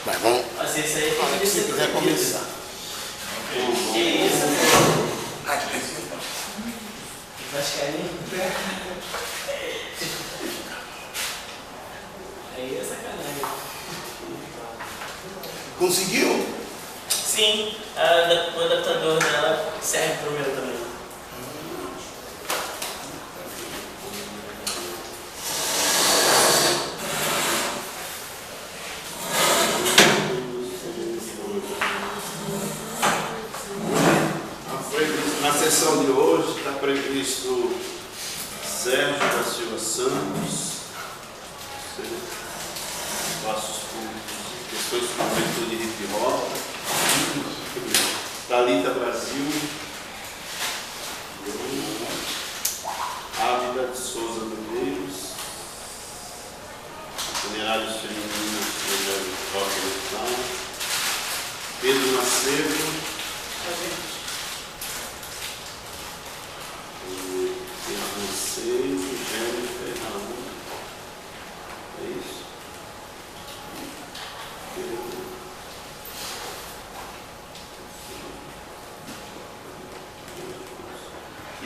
Mas vamos. Fazer isso aí Olha, se quiser começar. Que isso? Acho que aí é sacanagem. Conseguiu? Sim, o adaptador dela serve para o meu também. Na sessão de hoje está previsto Sérgio da Silva Santos, passos públicos, questões de juventude e hip hop, Thalita Brasil, Ávila de Souza Medeiros, Funerários Femininos, Roca Leitão, Pedro Macedo, Jennifer, Raul, é isso.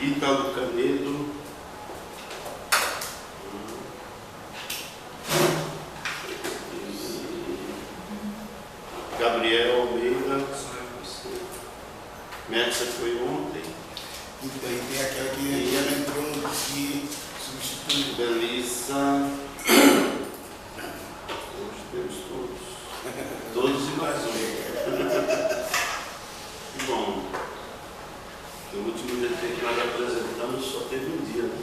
Ítalo Canedo, Gabriel Almeida, Médica foi ontem. E daí tem aquela que ela entrou no que substituiu. Belisa. Hoje temos todos. Todos e mais um. Que bom. No último GT que nós apresentamos só teve um dia, né?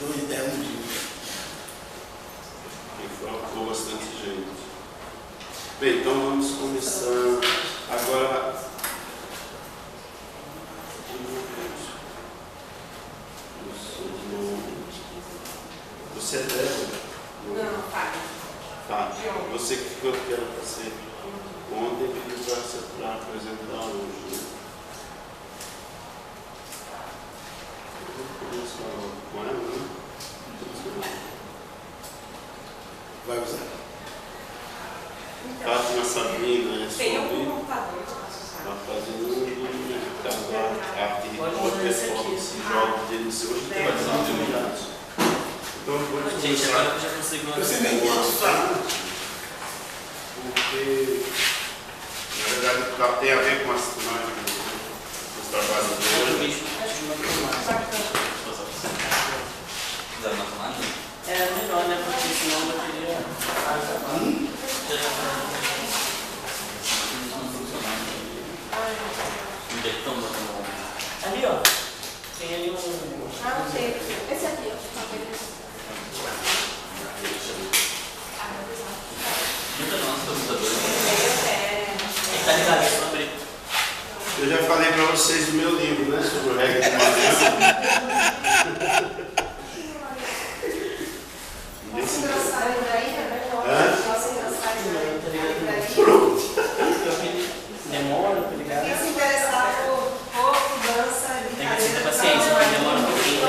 Dois dias, um dia. E faltou bastante gente. Bem, então vamos começar agora. Você é Débora? Não, Fábio. Fábio. Você que ficou que era para ser ontem pediu para apresentar hoje. Né? Eu vou começar com ela, né? Vai usar. Fátima Sabina é Tem sobre algum computador de passar? está fazendo arte e performance, jogos de início. Hoje tem bastante humilhados. Então, Gente, agora eu já consigo Você nem sabe. porque, na verdade, tem a ver com os trabalhos de hoje. É melhor, né? Porque senão eu queria. Ali, ó. Tem ali um. Ah, não sei. Esse aqui, ó. Tá ligado, é só abrir. Eu já falei para vocês do meu livro, né? Sobre o reggae de Nossa, engraçado daí, né? Nossa, engraçado daí. Pronto. Demora, tá ligado? Quem se interessar por corpo, dança, Tem que ter brincadeira. paciência, porque demora um pouquinho.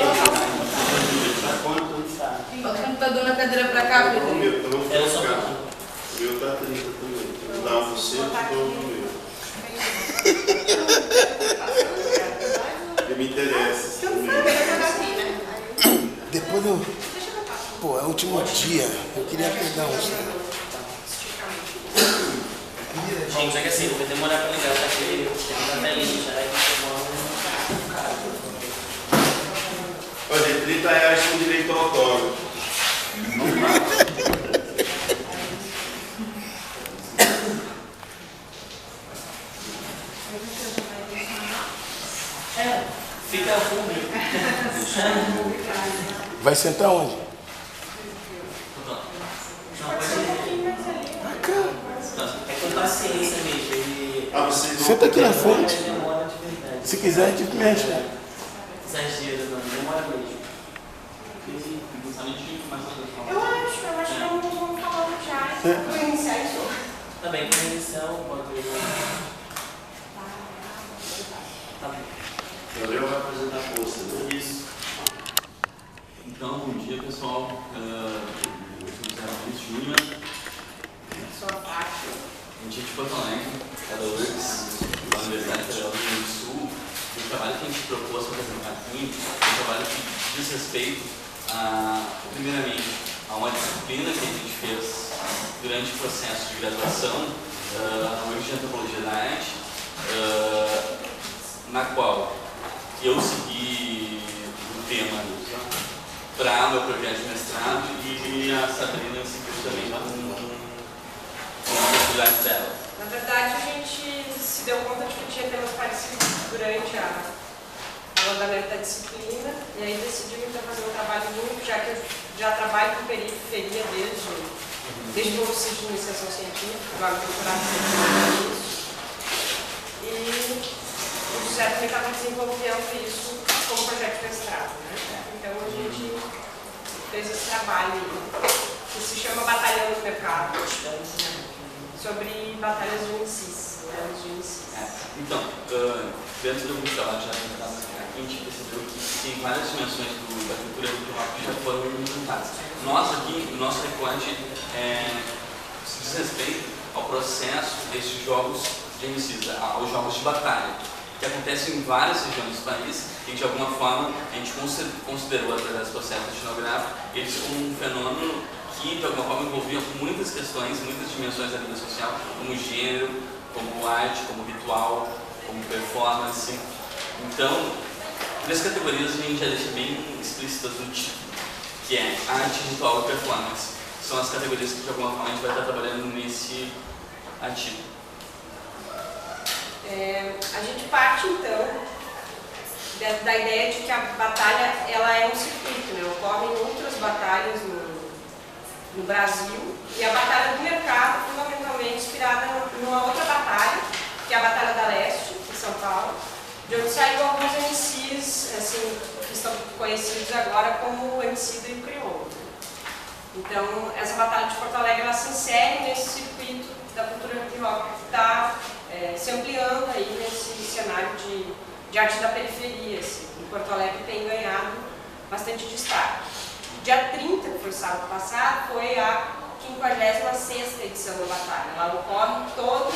Bota o computador na cadeira pra cá, O meu, então vamos Era só colocar. pouquinho. O meu está 30 também. Vou dar um você e dou o meu. Me interessa. Depois eu. Pô, é o último dia. Eu queria pegar uns. Gente, é que assim, vai demorar pra ligar, tá aqui, tá velhinho já, aí demora Olha, gente, 30 reais com direito ao autógrafo. fica público. Vai sentar onde? Não, pode ir. É com paciência mesmo. Ele Senta aqui na frente. demora de verdade. Se quiser, a gente mexe. Exagero, não, demora mesmo. Eu acho que vamos falar já. Vou iniciar isso. Tá bem, com inicial, pode ir. Tá bem. Gabriel vai apresentar a força, né? Isso. Então, bom dia pessoal. Eu sou o Zé Luiz Júnior. Sua parte. a gente é de Porto Alegre, da URGS, da Universidade Federal do Rio Grande do Sul. O trabalho que a gente propôs para apresentar aqui é um trabalho que diz respeito primeiramente, a uma disciplina que a gente fez durante o processo de graduação na URGS de Antropologia da Arte, na qual eu segui o tema para o meu projeto de mestrado e a Sabrina seguiu também com as atividades dela. Na verdade, a gente se deu conta de que tinha temas parecidos durante o andamento da disciplina, e aí decidimos então fazer um trabalho junto, já que eu já trabalho com periferia desde o curso de iniciação científica, agora o doutorado científico, e o José também estava desenvolvendo isso como projeto de mestrado, né? Então a gente fez esse trabalho que se chama Batalhando no Mercado, sobre batalhas de UNICIS, batalhas de UNICIS. Então, dentro do trabalho já apresentado aqui, a gente percebeu que tem várias dimensões da cultura hip hop que já foram implementadas. Nós aqui, o nosso recorte se diz respeito ao processo desses jogos de UNICIS, aos jogos de batalha, que acontecem em várias regiões do país e de alguma forma a gente considerou através do processo etnográfico eles como um fenômeno que de alguma forma envolvia muitas questões, muitas dimensões da vida social, como gênero, como arte, como ritual, como performance. Então, três categorias a gente já deixa bem explícitas no título, que é arte, ritual e performance. São as categorias que de alguma forma a gente vai estar trabalhando nesse artigo. A gente parte então da ideia de que a batalha ela é um circuito, né? Ocorrem outras batalhas no Brasil, e a Batalha do Mercado fundamentalmente inspirada numa outra batalha, que é a Batalha da Leste, em São Paulo, de onde saíram alguns MCs assim, que estão conhecidos agora como o Emicida e o Crioulo. Então, essa Batalha de Porto Alegre ela se insere nesse circuito da cultura hip hop que está se ampliando aí nesse cenário de arte da periferia. Assim. Em Porto Alegre tem ganhado bastante destaque. Dia 30, que foi sábado passado, foi a 56ª edição da Batalha. Ela ocorre todo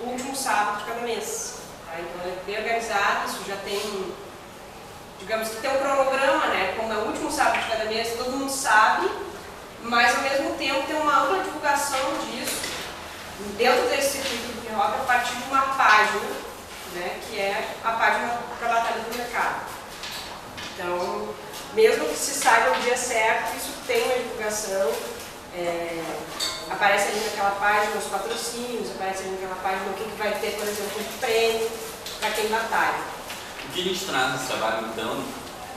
o último sábado de cada mês. Tá? Então é bem organizado, isso já tem, digamos que tem um cronograma, né? Como é o último sábado de cada mês, todo mundo sabe, mas ao mesmo tempo tem uma ampla divulgação disso dentro desse circuito do hip hop a partir de uma página, né? Que é a página para a Batalha do Mercado. Então, mesmo que se saiba o dia certo, isso tem uma divulgação, aparece ali naquela página os patrocínios, aparece ali naquela página o que vai ter, por exemplo, de prêmio para quem batalha. O que a gente traz nesse trabalho, então,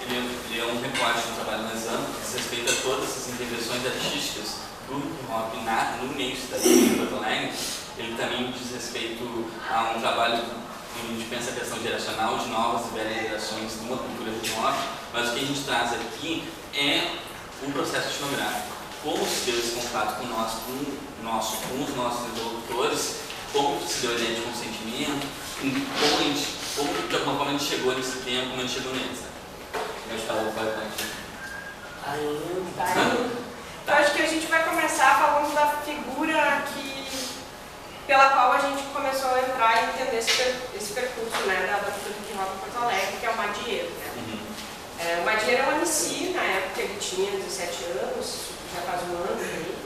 ele é um recorte de um trabalho mais amplo, que diz respeito a todas essas intervenções artísticas do hip hop no meio cidade de Porto Alegre. Ele também diz respeito a um trabalho que a gente pensa a questão geracional de novas e velhas gerações de uma cultura hip hop, mas o que a gente traz aqui é um processo etnográfico. Como se deu esse contato com os nossos interlocutores, como se deu a ideia de consentimento, como de alguma forma a gente chegou nesse tempo, como a gente chegou neles. Eu acho que a gente vai começar falando da figura pela qual a gente começou a entrar e entender esse percurso, né, da cultura hip hop em Porto Alegre, que é o Madieiro. Né? O Madieiro é um MC, na época ele tinha 17 anos, já faz um ano aí.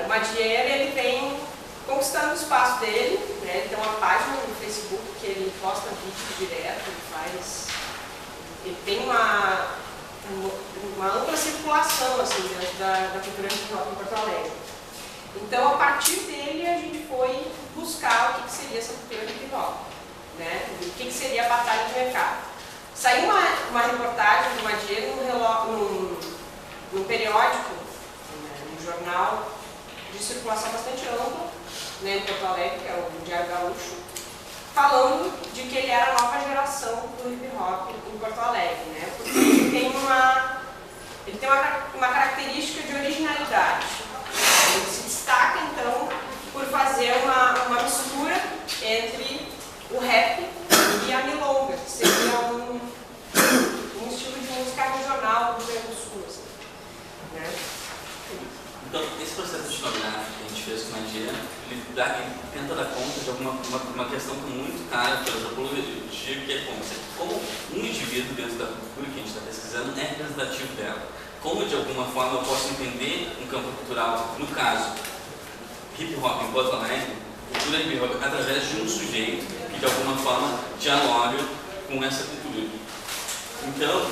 O Madieiro ele vem conquistando o espaço dele, né? Ele tem uma página no Facebook que ele posta vídeos direto, ele tem uma ampla circulação assim, dentro da cultura hip hop em Porto Alegre. Então, a partir dele, a gente foi buscar o que seria essa cultura hip hop, né? O que seria a batalha de mercado. Saiu uma reportagem do Madieiro num periódico, num jornal de circulação bastante ampla, né, em Porto Alegre, que é o Diário Gaúcho, falando de que ele era a nova geração do hip hop em Porto Alegre, né? Porque ele tem uma característica de originalidade. Ele se destaca, então, por fazer uma mistura entre o rap e a milonga, que seria um estilo de música regional do Rio Grande do Sul. Assim, né? Então, esse processo etnográfico que a gente fez com a Magia ele tenta dar conta de uma questão que é muito cara pela antropologia, que é como um indivíduo dentro da cultura que a gente está pesquisando é representativo dela. Como, de alguma forma, eu posso entender um campo cultural, no caso, hip hop em Porto Alegre, cultura hip hop, através de um sujeito que, de alguma forma, dialoga com essa cultura. Então,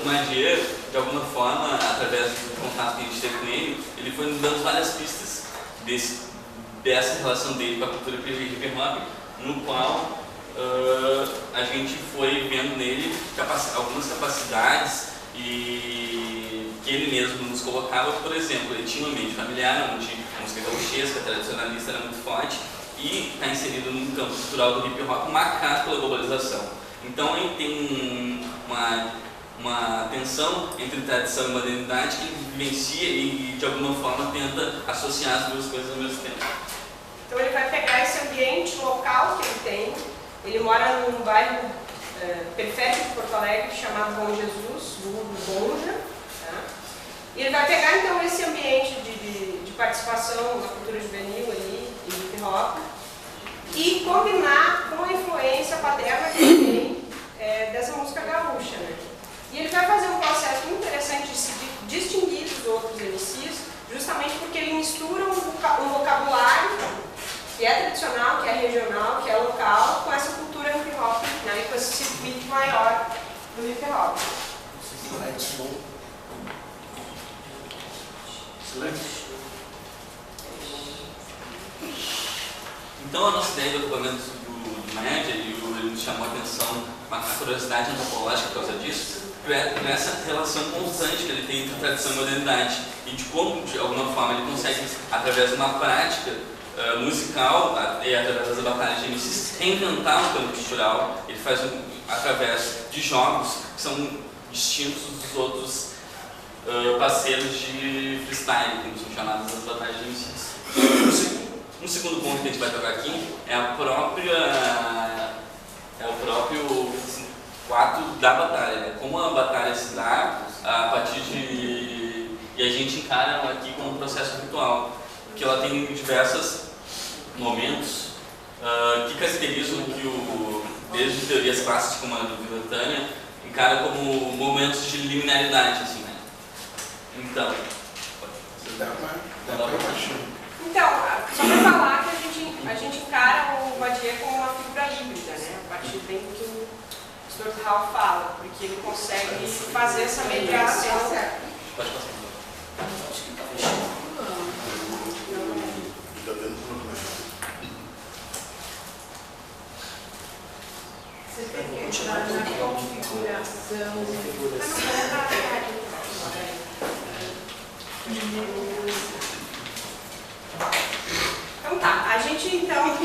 o Madier, de alguma forma, através do contato que a gente teve com ele, ele foi nos dando várias pistas dessa relação dele com a cultura hip hop, no qual a gente foi vendo nele algumas capacidades e que ele mesmo nos colocava. Por exemplo, ele tinha um ambiente familiar onde a música gauchesca, tradicionalista, era muito forte e está inserido num campo cultural do hip hop marcado pela globalização. Então ele tem uma tensão entre tradição e modernidade que ele vivencia e de alguma forma tenta associar as duas coisas ao mesmo tempo. Então ele vai pegar esse ambiente local que ele tem. Ele mora num bairro periférico de Porto Alegre chamado Bom Jesus, vulgo Bonja. Tá? E ele vai pegar então esse ambiente de participação na cultura juvenil ali, em hip hop, e combinar com a influência paterna que ele tem dessa música gaúcha. Né? E ele vai fazer um processo muito interessante de se distinguir dos outros MCs, justamente porque ele mistura um vocabulário que é tradicional, que é regional, que é local, com essa cultura hip hop, né, e com esse circuito maior do hip hop. Então a nossa ideia do agrupamento do Média, ele nos chamou a atenção, a curiosidade antropológica por causa disso, por essa relação constante que ele tem entre tradição e modernidade, e de como, de alguma forma, ele consegue, através de uma prática musical e através das batalhas de MCs, reinventar um campo cultural. Ele faz através de jogos que são distintos dos outros parceiros de freestyle, que são chamadas as batalhas de MCs. Um segundo ponto que a gente vai tocar aqui é o próprio fato da batalha, né? Como a batalha se dá a partir de... E a gente encara ela aqui como um processo ritual, porque ela tem diversos momentos que caracterizam que desde teorias clássicas como a do Villatânia, encara como momentos de liminaridade, assim, né? Então... Então, só para falar que a gente encara o Madier como uma figura híbrida, né? A partir bem do que o Stuart Hall fala, porque ele consegue fazer essa mediação. Pode passar. Acho que está fechado. Está vendo como é. Você tem que entrar na configuração. Então tá, a gente então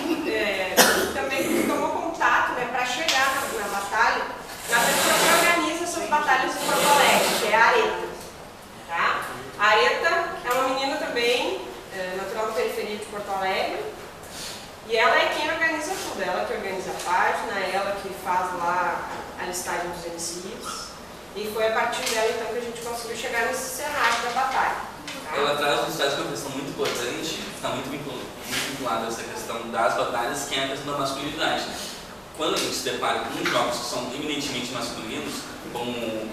também tomou contato, né, para chegar na batalha, na pessoa que organiza essas batalhas em Porto Alegre, que é a Areta. Tá? A Areta é uma menina também, natural da periferia de Porto Alegre, e ela é quem organiza tudo, ela que organiza a página, ela que faz lá a listagem dos MCs, e foi a partir dela então que a gente conseguiu chegar nesse cenário da batalha. Ela traz um insight de uma questão muito importante, que está muito vinculada a essa questão das batalhas, que é a questão da masculinidade. Quando a gente se depara com jogos que são eminentemente masculinos, como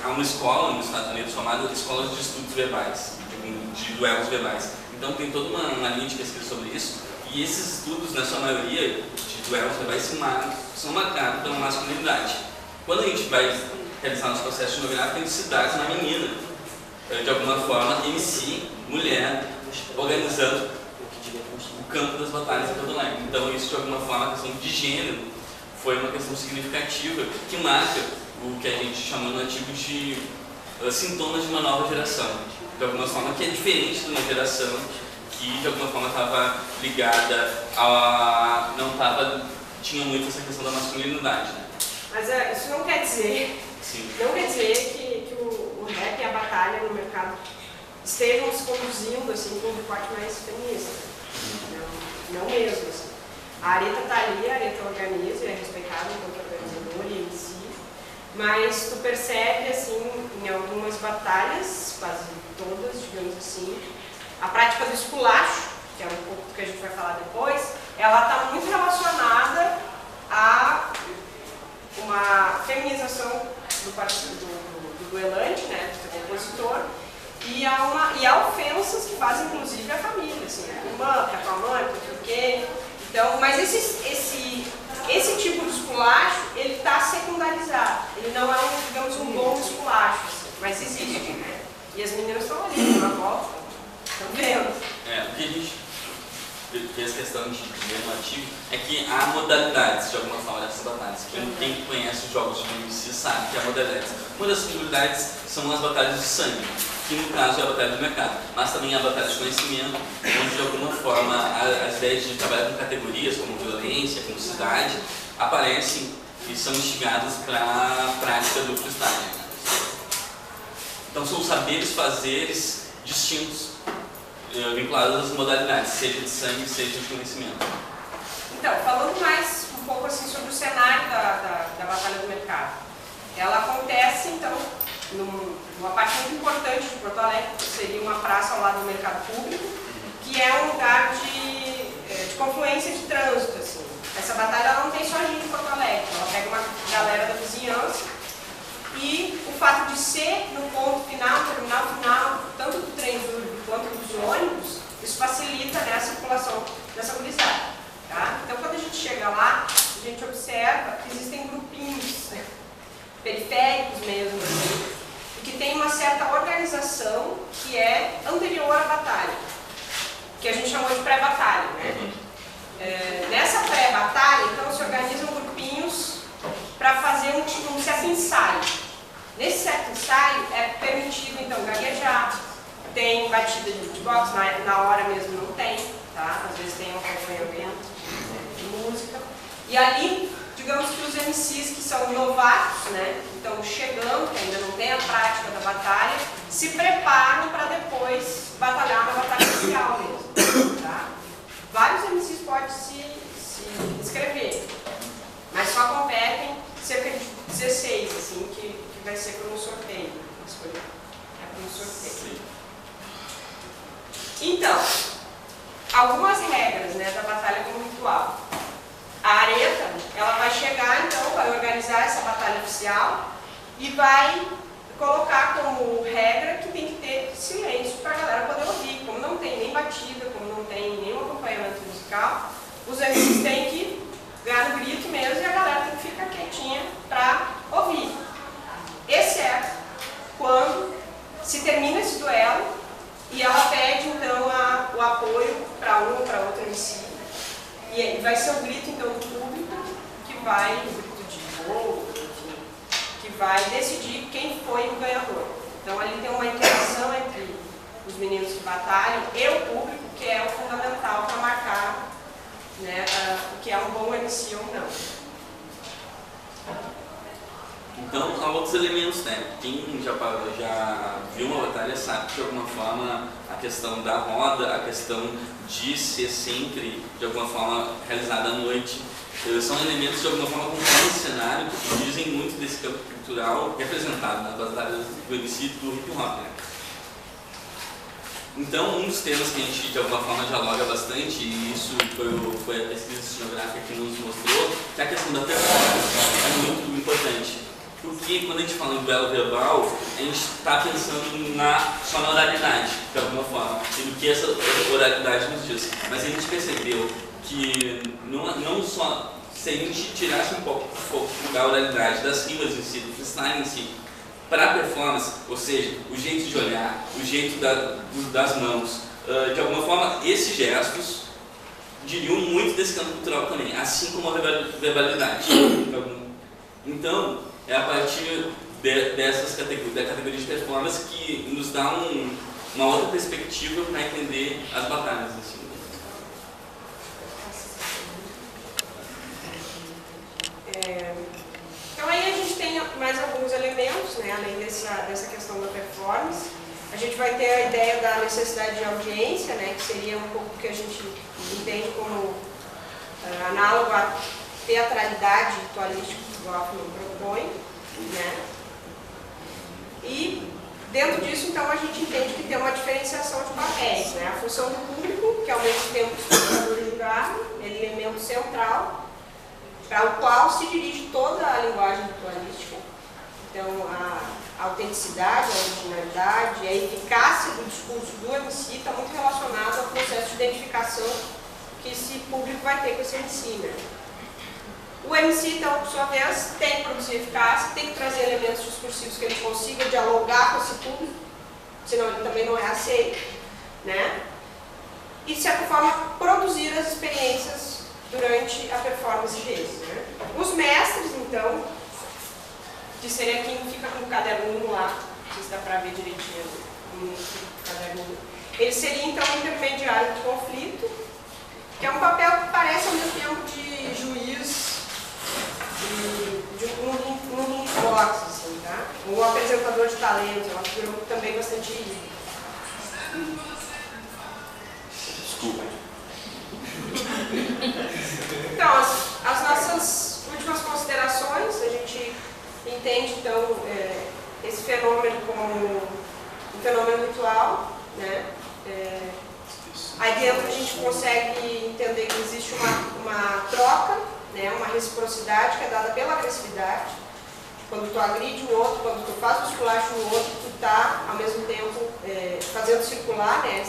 há uma escola nos Estados Unidos chamada Escola de Estudos Verbais, de duelos verbais. Então tem toda uma linha de pesquisa sobre isso, e esses estudos, na sua maioria, de duelos verbais são marcados pela masculinidade. Quando a gente vai realizar nosso processo etnográfico, a gente se dá na menina, de alguma forma, MC, mulher, organizando o campo das batalhas em Porto Alegre. Então isso, de alguma forma, a questão de gênero foi uma questão significativa que marca o que a gente chamou no artigo de sintomas de uma nova geração. De alguma forma, que é diferente de uma geração que, de alguma forma, estava ligada a... tinha muito essa questão da masculinidade. Né? Mas isso não quer dizer... Sim. Não quer dizer que o rap e a batalha no mercado estejam se conduzindo assim, com um recorte mais feminista. Não mesmo. Assim. A Areta está ali, a Areta organiza, é respeitada enquanto organizadora e MC, mas tu percebe assim, em algumas batalhas, quase todas, digamos assim, a prática do esculacho, que é um ela está muito relacionada a uma feminização do duelante, né, do compositor, e a ofensas que fazem inclusive a família, assim, a irmã, a tua mãe, não sei o quê. Então, mas esse tipo de esculacho, ele está secundarizado. Ele não é, digamos, um bom esculacho, assim, mas existe, né? E as meninas estão ali, na volta, estão vendo. O que a gente fez questão de ver no artigo é que há modalidades, de alguma forma, dessas batalhas. Quem conhece os jogos de MC sabe que há modalidades. Uma das modalidades são as batalhas de sangue, que no caso é a batalha do mercado, mas também há a batalha de conhecimento, onde de alguma forma as ideias de trabalhar com categorias como violência, como cidade, aparecem e são instigadas para a prática do freestyle. Então são saberes fazeres distintos, vinculados às modalidades, seja de sangue, seja de conhecimento. Então, falando mais um pouco assim sobre o cenário da Batalha do Mercado. Ela acontece, então, numa parte muito importante de Porto Alegre, que seria uma praça ao lado do mercado público, que é um lugar de confluência de trânsito, assim. Essa batalha ela não tem só gente em Porto Alegre, ela pega uma galera da vizinhança e o fato de ser no ponto final, no terminal final, tanto do trem quanto dos ônibus, isso facilita, né, a circulação dessa gurizada. Tá? Então, quando a gente chega lá, a gente observa que existem grupinhos, né, periféricos mesmo, assim, e que tem uma certa organização que é anterior à batalha, que a gente chamou de pré-batalha. Né? Nessa pré-batalha, então, se organizam grupinhos para fazer um certo ensaio. Nesse certo ensaio é permitido, então, gaguejar, tem batida de beatbox, na hora mesmo não tem, tá? Às vezes tem um acompanhamento de música. E ali, digamos que os MCs que são novatos, né, então chegando, que ainda não tem a prática da batalha, se preparam para depois batalhar na batalha oficial mesmo, tá? Vários MCs podem se inscrever, mas só competem cerca de 16, assim, que vai ser por um sorteio. É por um sorteio. Então, algumas regras, né, da batalha como ritual. A areta, ela vai chegar, então, vai organizar essa batalha oficial e vai colocar como regra que tem que ter silêncio para a galera poder ouvir. Como não tem nem batida, como não tem nenhum acompanhamento musical, os MCs têm que ganhar no grito mesmo e a galera tem que ficar quietinha para ouvir. Exceto quando se termina esse duelo e ela pede, então, o apoio para um ou para outro MC. E vai ser o grito, então, do público que vai, o grito de gol, enfim, que vai decidir quem foi o ganhador. Então, ali tem uma interação entre os meninos que batalham e o público, que é o fundamental para marcar, né, o que é um bom MC ou não. Então, há outros elementos, né? Quem já viu uma batalha sabe que, de alguma forma, a questão da roda, a questão de ser sempre, de alguma forma, realizada à noite, são elementos, de alguma forma, compõem esse cenário que dizem muito desse campo cultural representado nas batalhas do MC do hip hop, né? Então, um dos temas que a gente, de alguma forma, dialoga bastante, e isso foi a pesquisa etnográfica que nos mostrou, que a questão da performance é muito importante. Porque quando a gente fala em duelo verbal, a gente está pensando na sonoridade, de alguma forma, e do que essa oralidade nos diz. Mas a gente percebeu que não só se a gente tirasse um pouco da oralidade, das rimas em si, do freestyle em si, para a performance, ou seja, o jeito de olhar, o jeito das mãos, de alguma forma, esses gestos diriam muito desse campo cultural também, assim como a verbalidade. Então, é a partir dessas categorias, da categoria de performance, que nos dá uma outra perspectiva para entender as batalhas. Assim. Então aí a gente tem mais alguns elementos, né, além dessa questão da performance. A gente vai ter a ideia da necessidade de audiência, né, que seria um pouco que a gente entende como análogo à teatralidade ritualística que o Hoffman propõe, né? E dentro disso, então, a gente entende que tem uma diferenciação de papéis, né? A função do público, que ao mesmo tempo espectador e jurado, ele para o qual se dirige toda a linguagem ritualística. Então, a autenticidade, a originalidade, a eficácia do discurso do MC está muito relacionado ao processo de identificação que esse público vai ter com esse MC, né? O MC, então, por sua vez, tem que produzir eficácia, tem que trazer elementos discursivos que ele consiga dialogar com esse público, senão ele também não é aceito, né? E, de certa forma, produzir as experiências durante a performance deles, né? Os mestres, então, que seria quem fica com o caderninho lá, não sei se dá para ver direitinho no caderninho, ele seria, então, o intermediário de conflito, que é um papel que parece, ao mesmo tempo, de juiz, um ring box, assim, tá? Um apresentador de talentos, é uma figura também bastante Desculpa. Então, as nossas últimas considerações, a gente entende, então, esse fenômeno como um fenômeno ritual, né? Aí dentro a gente consegue entender que existe uma troca, né? Uma reciprocidade que é dada pela agressividade. Quando tu agride o outro, quando tu faz o esculacho no outro, tu está, ao mesmo tempo, fazendo circular, né?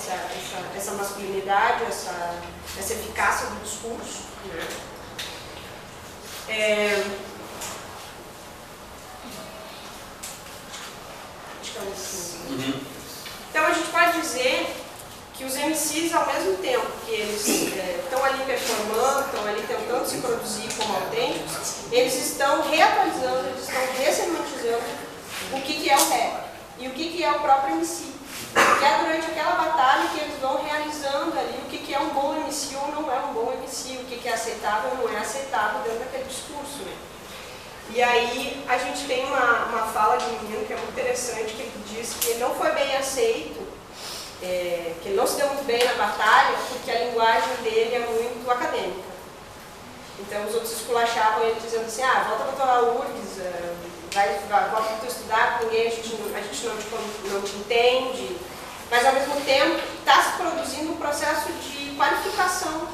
essa masculinidade, essa eficácia do discurso, né? Acho que é assim. Então a gente pode dizer que os MCs, ao mesmo tempo que eles estão ali performando, estão ali tentando se produzir como autênticos, eles estão reatualizando, eles estão ressemantizando o que é o rap e o que é o próprio MC. Que é durante aquela batalha que eles vão realizando ali o que é um bom MC ou não é um bom MC, o que é aceitável ou não é aceitável dentro daquele discurso, né? E aí a gente tem uma fala de um menino que é muito interessante, que ele diz que ele não foi bem aceito, que ele não se deu muito bem na batalha, porque a linguagem dele é muito acadêmica. Então os outros esculachavam ele dizendo assim, volta para tua URGS, volta para tu estudar, porque ninguém, a gente não te entende. Mas ao mesmo tempo está se produzindo um processo de qualificação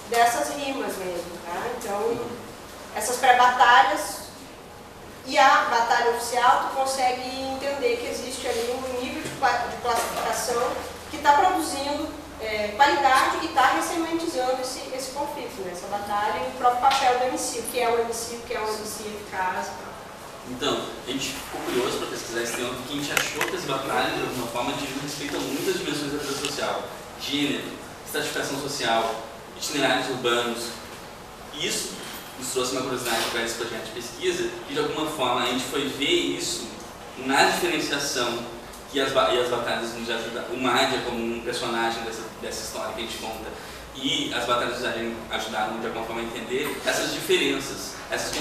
dessas rimas mesmo, tá? Então essas pré-batalhas e a batalha oficial, tu consegue entender que existe ali um nível de classificação que está produzindo qualidade e está ressemantizando esse conflito, né? Essa batalha e o próprio papel do MC, o que é o MC, o que é um MC eficaz. Então, a gente ficou curioso para pesquisar esse tema porque a gente achou que as batalhas, de alguma forma, respeitam muitas dimensões da vida social: gênero, estratificação social, itinerários urbanos. Isso nos trouxe uma curiosidade para esse projeto de pesquisa, que de alguma forma a gente foi ver isso na diferenciação que as batalhas nos ajudam. O Mádia como um personagem dessa história que a gente conta, e as batalhas ajudaram de alguma forma a entender essas diferenças, essas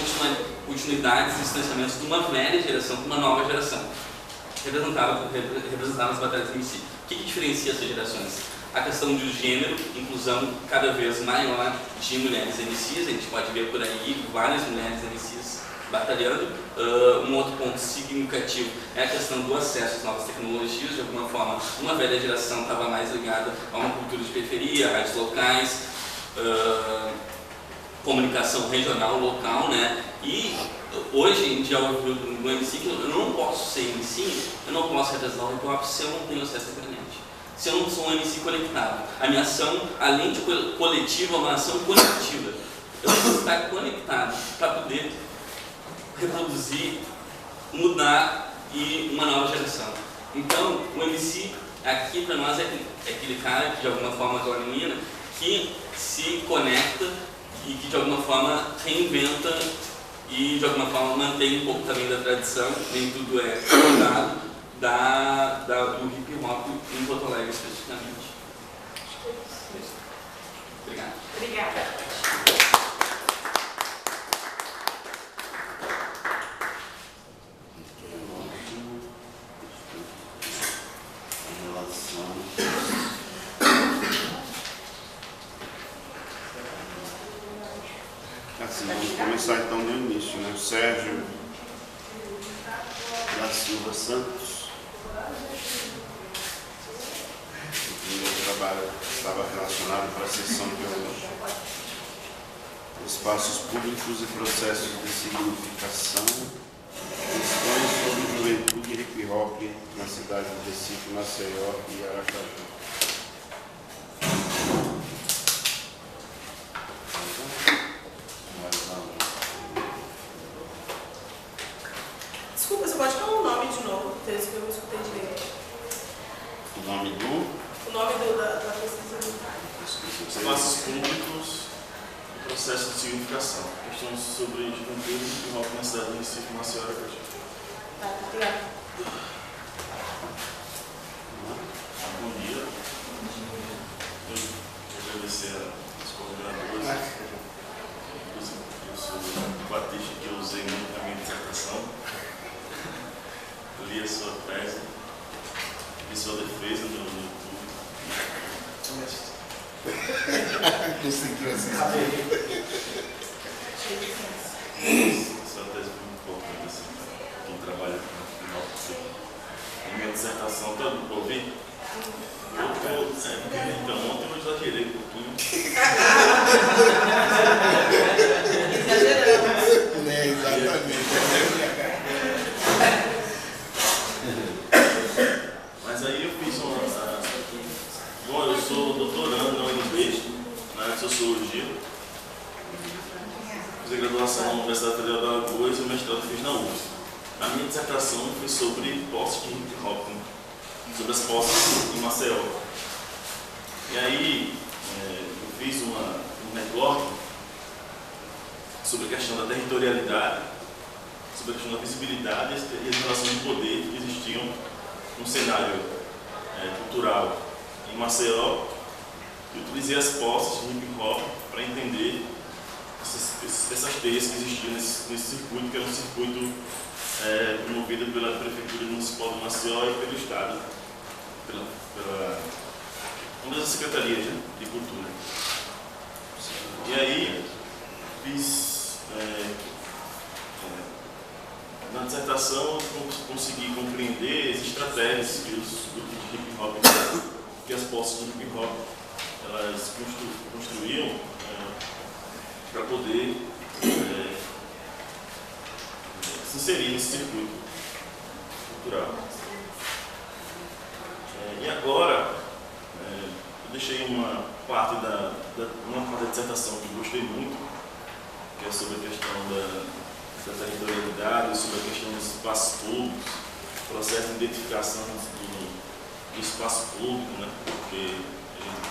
continuidades e distanciamentos de uma velha geração para uma nova geração, representadas nas batalhas em si. O que diferencia essas gerações? A questão do gênero, inclusão cada vez maior de mulheres MCs, a gente pode ver por aí várias mulheres MCs batalhando. Um outro ponto significativo é a questão do acesso às novas tecnologias. De alguma forma, uma velha geração estava mais ligada a uma cultura de periferia, rádios locais, comunicação regional, local, né? E hoje em dia, no MC, eu não posso ser MC, eu não posso representar o hip hop se eu não tenho acesso à internet. Se eu não sou um MC conectado. A minha ação, além de coletiva, é uma ação coletiva. Eu preciso estar conectado para poder reproduzir, mudar e uma nova geração. Então, o MC aqui para nós é aquele cara que de alguma forma domina, que se conecta e que de alguma forma reinventa e de alguma forma mantém um pouco também da tradição, nem tudo é mudado, do hip hop em Porto Alegre especificamente. Obrigado. Obrigada. Assim, vamos começar então do início, né? O Sérgio da Silva Santos. O primeiro trabalho estava relacionado para a sessão de hoje. espaços públicos e processos de significação, questões sobre juventude e hip hop na cidade de Recife, Maceió e Aracaju. Desculpa, você pode falar o nome de novo, que eu não escutei direito. O nome do O nome da pesquisa. Espaços públicos e processo de significação. Questões sobre juventude e hip hop na cidade de Recife, Maceió e Aracaju. Tá, obrigada. Bom dia. Eu quero agradecer aos coordenadores. Eu sou o Batista, que eu usei muito na minha dissertação. Eu li a sua tese, li sua defesa no YouTube. Conseguiu assim. Sua tese foi muito importante assim, para quem trabalha com hip hop. A minha dissertação, todo mundo ouviu? Então, ontem eu exagerei um pouquinho. Exageramos. Né, exatamente. Mas aí eu fiz uma. Bom, eu sou doutorando na UNB, na área de sociologia. Fiz a graduação na Universidade Federal de Alagoas e o mestrado fiz na UFS. A minha dissertação foi sobre posses de hip hop, sobre as posses em Maceió. E aí eu fiz um recorte sobre a questão da territorialidade, sobre a questão da visibilidade e as relações de poder que existiam no cenário cultural em Maceió. Eu utilizei as posses de hip hop para entender essas teias que existiam nesse circuito, que era um circuito promovido pela Prefeitura Municipal de Maceió e pelo Estado, pela uma das secretarias de cultura. E aí fiz na dissertação eu consegui compreender as estratégias que os grupos de hip hop, que as posses de hip hop, elas construíam para poder se inserir nesse circuito cultural. E agora eu deixei uma parte da dissertação que eu gostei muito, que é sobre a questão da territorialidade, sobre a questão dos espaços públicos, processo de identificação do espaço público, né? Porque a gente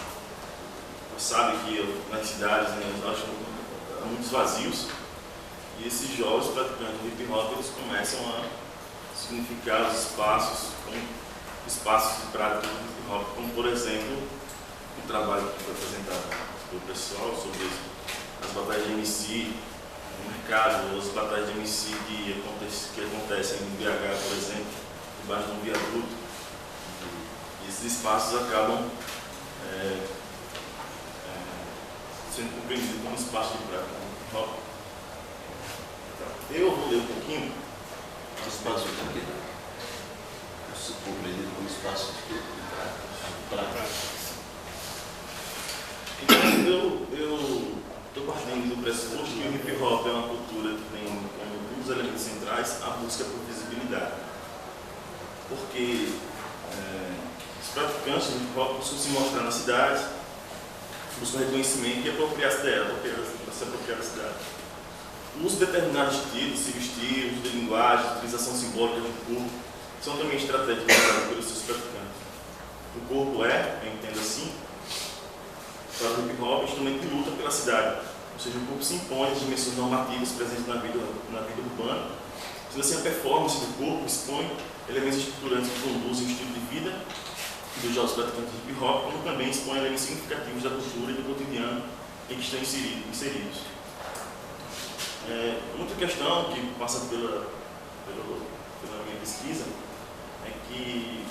sabe que nas cidades, né, há muitos vazios, e esses jovens praticantes de hip hop eles começam a significar os espaços como espaços de prática de hip hop, como por exemplo o trabalho que foi apresentado pelo pessoal sobre as batalhas de MC no mercado, as batalhas de MC que acontecem em BH, por exemplo, debaixo de um viaduto. E esses espaços acabam sendo compreendidos como espaço de prática de hip hop. Eu vou ler um pouquinho. O espaço de quê? Isso compreendido como espaço de quê? Então, eu estou partindo do pressuposto que o hip hop é uma cultura que tem como um dos elementos centrais a busca por visibilidade. Porque os praticantes do hip hop buscam se mostrar na cidade, buscam reconhecimento e apropriar-se dela, se apropriar da cidade. O uso de determinados estilos, se vestir, uso de linguagem, utilização simbólica do corpo, são também estratégias usadas pelos seus praticantes. O corpo eu entendo assim, para o hip hop, instrumento de luta pela cidade. Ou seja, o corpo se impõe às dimensões normativas presentes na vida urbana. Sendo assim, a performance do corpo expõe elementos estruturantes que conduzem o estilo de vida dos jovens praticantes de hip hop, como também expõe elementos significativos da cultura e do cotidiano em que estão inseridos. Outra questão que passa pela minha pesquisa é que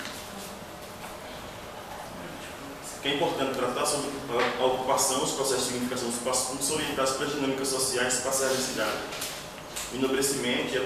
é importante tratar sobre a ocupação, os processos de significação dos espaços públicos orientados para as dinâmicas sociais e espaciais da cidade, o enobrecimento e a